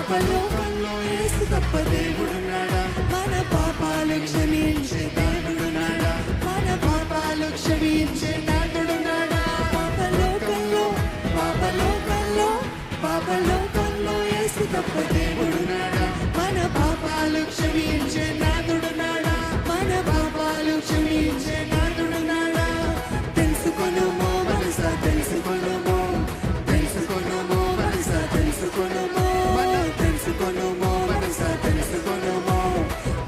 పాపలోకంలో యేసు తప్ప దేవుడున్నాడా? మన పాపాలు క్షమించే దేవుడున్నాడా? మన పాపాలు క్షమించే నాథుడున్నాడా? పాపలోకంలో యేసు తప్ప దేవుడున్నాడా? మన పాపాలు క్షమించే నాథుడున్నాడా? మన పాపాలు క్షమించే నాథుడున్నాడా? తెలుసుకొనుమో మనసా, తెలుసుకొనుమో, తెలుసుకొనుమో మనసా, తెలుసుకొనుమో, తెలుసుకొనుమో మనసా, తెలుసుకొనుమో,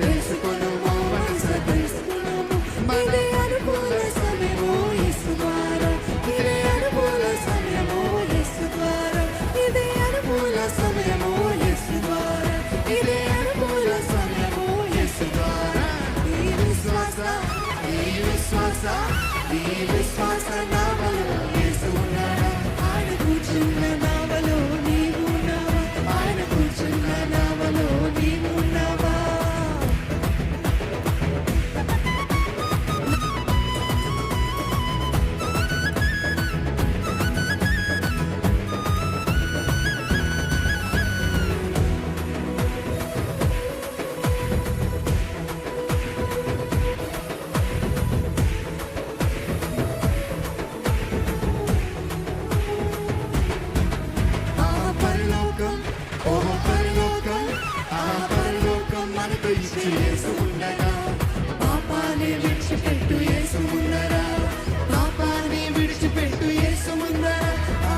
తెలుసుకొనుమో మనసా, తెలుసుకొనుమో. ఇదే అనుకూల సమయము యేసు ద్వారా, ఇదే అనుకూల సమయము యేసు ద్వారా, ఇదే అనుకూల సమయము యేసు ద్వారా, ఇదే అనుకూల సమయము యేసు ద్వారా. ఈ విశ్వాస నావలో యేసు ఉన్నాడా? ఆయన కూర్చున్న నావలో నీవు ఉన్నావా? ఆయన కూర్చున్న నావలో నీవు ఉన్నావా? మనకు ఇచ్చి యేసు ఉండగా, పాపాన్ని విడిచిపెట్టు యేసు ముందరా, పాపాన్ని విడిచిపెట్టు యేసు ముందరా. ఆ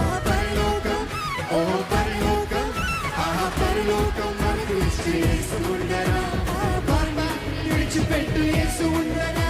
పరలోకం మనకు ఇచ్చి యేసు ఉండరా, పాపాన్ని విడిచిపెట్టు యేసు ఉండరా.